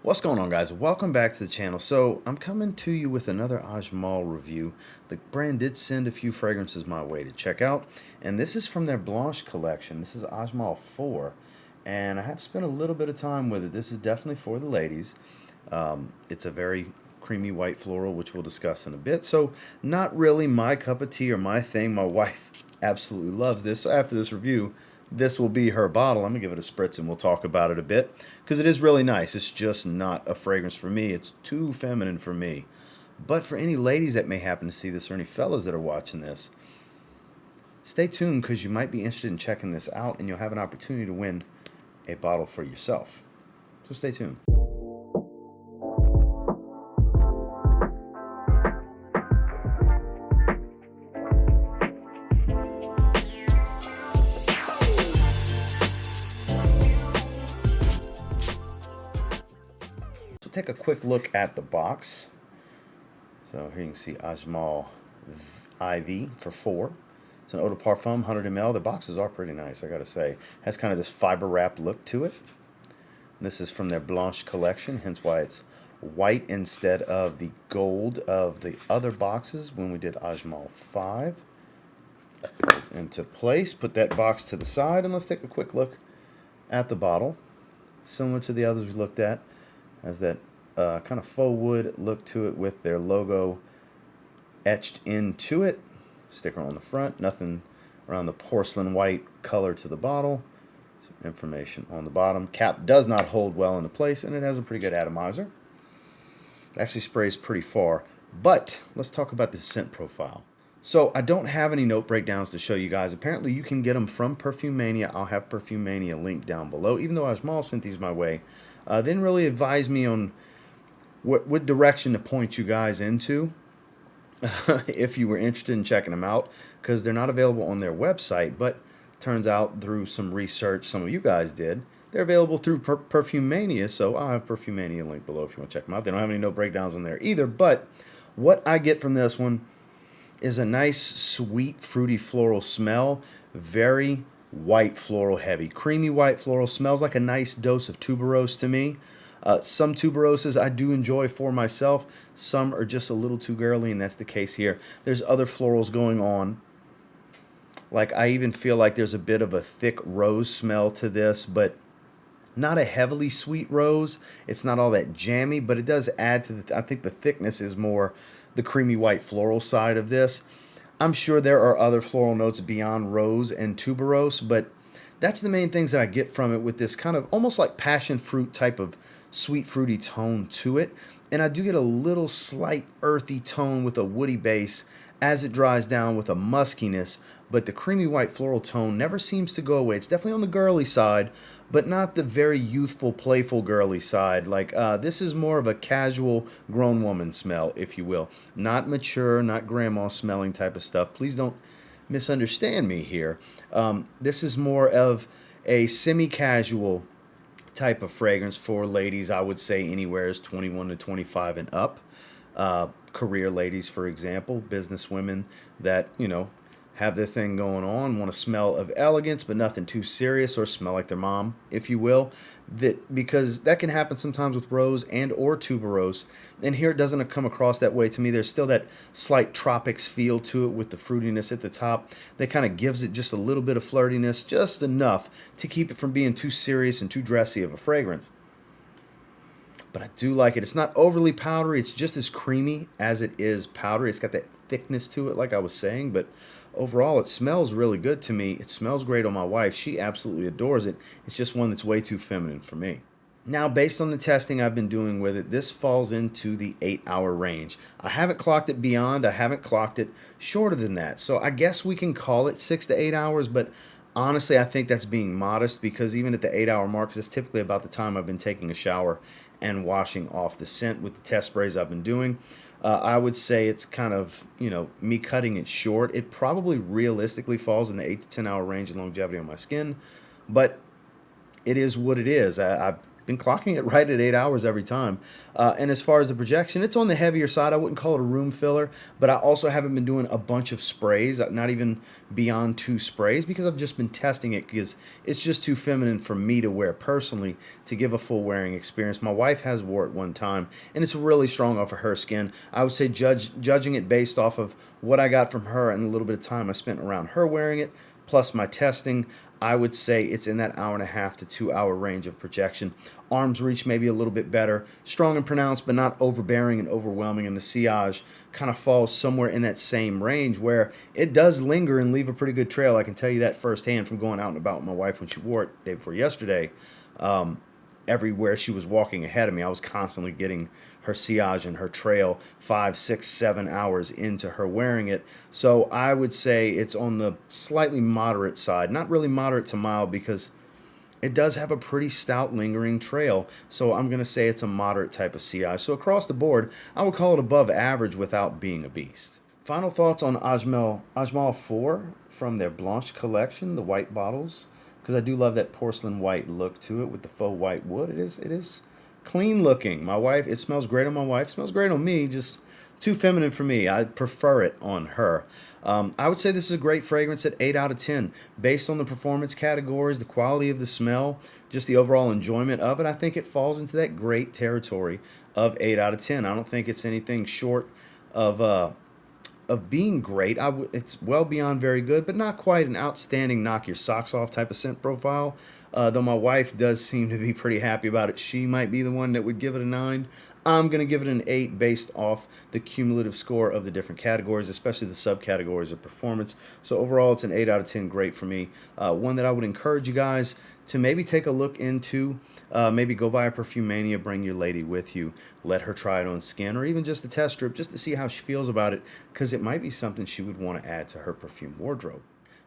What's going on, guys? Welcome back to the channel. So I'm coming to you with another Ajmal review. The brand did send a few fragrances my way to check out, and this is from their Blanche collection. This is Ajmal 4, and I have spent a little bit of time with it. This is definitely for the ladies. It's a very creamy white floral, which we'll discuss in a bit. So not really my cup of tea or my thing. My wife absolutely loves this. So after this review, this will be her bottle. I'm going to give it a spritz and we'll talk about it a bit because it is really nice. It's just not a fragrance for me. It's too feminine for me. But for any ladies that may happen to see this or any fellas that are watching this, stay tuned because you might be interested in checking this out and you'll have an opportunity to win a bottle for yourself. So stay tuned. Take a quick look at the box. So here you can see Ajmal IV for 4. It's an eau de parfum, 100 ml. The boxes are pretty nice, I gotta say. Has kind of this fiber wrap look to it. And this is from their Blanche collection, hence why it's white instead of the gold of the other boxes when we did Ajmal 5. Into place, put that box to the side, and let's take a quick look at the bottle. Similar to the others we looked at, has that kind of faux wood look to it with their logo etched into it. Sticker on the front, nothing around the porcelain white color to the bottle. Some information on the bottom. Cap does not hold well into place, and it has a pretty good atomizer. It actually sprays pretty far. But let's talk about the scent profile. So I don't have any note breakdowns to show you guys. Apparently you can get them from Perfume Mania. I'll have Perfume Mania linked down below. Even though Ajmal sent these my way, didn't really advise me on what direction to point you guys into if you were interested in checking them out, because they're not available on their website. But turns out through some research some of you guys did, they're available through Perfume Mania. So I'll have Perfume Mania linked below if you want to check them out. They don't have any note breakdowns on there either. But what I get from this one is a nice, sweet, fruity floral smell. Very white floral heavy. Creamy white floral. Smells like a nice dose of tuberose to me. Some tuberoses I do enjoy for myself. Some are just a little too girly, and that's the case here. There's other florals going on. Like, I even feel like there's a bit of a thick rose smell to this, but not a heavily sweet rose. It's not all that jammy, but it does add to the, I think the thickness is more the creamy white floral side of this. I'm sure there are other floral notes beyond rose and tuberose, but that's the main things that I get from it, with this kind of almost like passion fruit type of sweet fruity tone to it. And I do get a little slight earthy tone with a woody base as it dries down with a muskiness, but the creamy white floral tone never seems to go away. It's definitely on the girly side, but not the very youthful, playful girly side. Like, this is more of a casual grown woman smell, if you will. Not mature, not grandma smelling type of stuff. Please don't misunderstand me here. This is more of a semi-casual type of fragrance for ladies. I would say anywhere is 21 to 25 and up. Career ladies, for example, business women that, you know, have their thing going on, want to smell of elegance, but nothing too serious, or smell like their mom, if you will. Because that can happen sometimes with rose and or tuberose. And here it doesn't come across that way to me. There's still that slight tropics feel to it with the fruitiness at the top. That kind of gives it just a little bit of flirtiness, just enough to keep it from being too serious and too dressy of a fragrance. But I do like it. It's not overly powdery. It's just as creamy as it is powdery. It's got that thickness to it, like I was saying. But overall, it smells really good to me. It smells great on my wife. She absolutely adores it. It's just one that's way too feminine for me. Now, based on the testing I've been doing with it, this falls into the 8-hour range. I haven't clocked it beyond. I haven't clocked it shorter than that. So I guess we can call it 6 to 8 hours, but honestly, I think that's being modest, because even at the 8-hour mark, it's typically about the time I've been taking a shower and washing off the scent with the test sprays I've been doing. I would say it's kind of, you know, me cutting it short. It probably realistically falls in the 8 to 10 hour range in longevity on my skin, but it is what it is. I've been clocking it right at 8 hours every time. And as far as the projection, it's on the heavier side. I wouldn't call it a room filler, but I also haven't been doing a bunch of sprays, not even beyond 2 sprays, because I've just been testing it because it's just too feminine for me to wear personally to give a full wearing experience. My wife has wore it one time, and it's really strong off of her skin. I would say judging it based off of what I got from her and a little bit of time I spent around her wearing it, plus my testing, I would say it's in that 1.5 to 2 hour range of projection. Arms reach maybe a little bit better. Strong and pronounced, but not overbearing and overwhelming. And the sillage kind of falls somewhere in that same range where it does linger and leave a pretty good trail. I can tell you that firsthand from going out and about with my wife when she wore it the day before yesterday. Everywhere she was walking ahead of me, I was constantly getting her sillage and her trail 5, 6, 7 hours into her wearing it. So I would say it's on the slightly moderate side, not really moderate to mild, because it does have a pretty stout lingering trail. So I'm going to say it's a moderate type of sillage. So across the board, I would call it above average without being a beast. Final thoughts on Ajmal 4 from their Blanche collection, the white bottles, because I do love that porcelain white look to it with the faux white wood. It is clean looking. My wife, it smells great on my wife. It smells great on me, just too feminine for me. I prefer it on her. I would say this is a great fragrance at 8 out of 10. Based on the performance categories, the quality of the smell, just the overall enjoyment of it, I think it falls into that great territory of 8 out of 10. I don't think it's anything short of being great. It's well beyond very good, but not quite an outstanding knock your socks off type of scent profile. Though my wife does seem to be pretty happy about it. She might be the one that would give it a 9. I'm going to give it an 8 based off the cumulative score of the different categories, especially the subcategories of performance. So overall, it's an 8 out of 10 great for me. One that I would encourage you guys to maybe take a look into. Maybe go buy a Perfume Mania, bring your lady with you, let her try it on skin, or even just a test strip just to see how she feels about it, because it might be something she would want to add to her perfume wardrobe.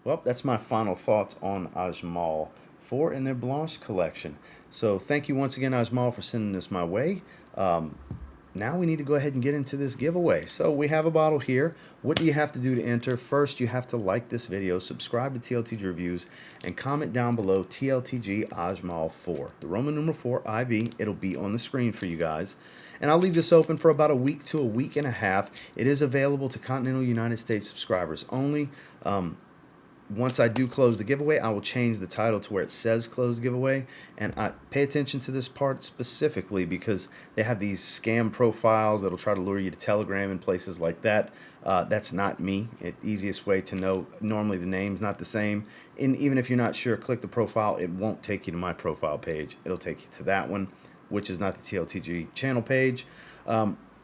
Well, that's my final thoughts on Ajmal 4 in their Blanche collection. So thank you once again, Ajmal, for sending this my way. Now we need to go ahead and get into this giveaway. So we have a bottle here. What do you have to do to enter? First, you have to like this video, subscribe to TLTG Reviews, and comment down below TLTG Ajmal 4. The Roman numeral 4 IV. It'll be on the screen for you guys. And I'll leave this open for about a week to a week and a half. It is available to continental United States subscribers only. Once I do close the giveaway, I will change the title to where it says closed giveaway. And I pay attention to this part specifically because they have these scam profiles that'll try to lure you to Telegram and places like that. That's not me. The easiest way to know, normally the name's not the same. And even if you're not sure, click the profile. It won't take you to my profile page. It'll take you to that one, which is not the TLTG channel page.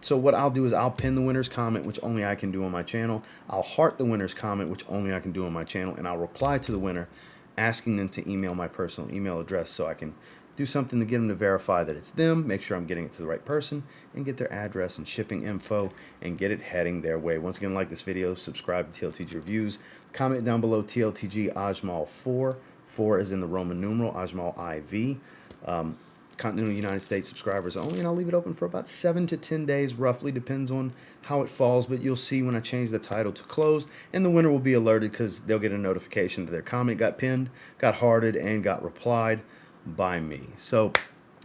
So what I'll do is I'll pin the winner's comment, which only I can do on my channel. I'll heart the winner's comment, which only I can do on my channel. And I'll reply to the winner asking them to email my personal email address so I can do something to get them to verify that it's them, make sure I'm getting it to the right person, and get their address and shipping info and get it heading their way. Once again, like this video, subscribe to TLTG Reviews, comment down below TLTG Ajmal 4. 4 is in the Roman numeral, Ajmal IV. Continental United States subscribers only, and I'll leave it open for about 7 to 10 days, roughly, depends on how it falls, but you'll see when I change the title to closed, and the winner will be alerted because they'll get a notification that their comment got pinned, got hearted, and got replied by me. So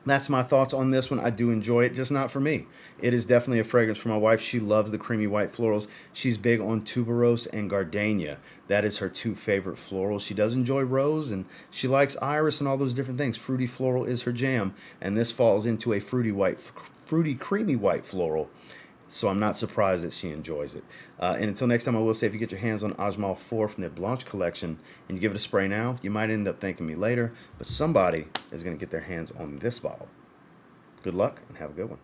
that's my thoughts on this one. I do enjoy it, just not for me. It is definitely a fragrance for my wife. She loves the creamy white florals. She's big on tuberose and gardenia. That is her 2 favorite florals. She does enjoy rose, and she likes iris and all those different things. Fruity floral is her jam, and this falls into a fruity creamy white floral. So I'm not surprised that she enjoys it. And until next time, I will say if you get your hands on Ajmal 4 from their Blanche collection and you give it a spray now, you might end up thanking me later, but somebody is going to get their hands on this bottle. Good luck and have a good one.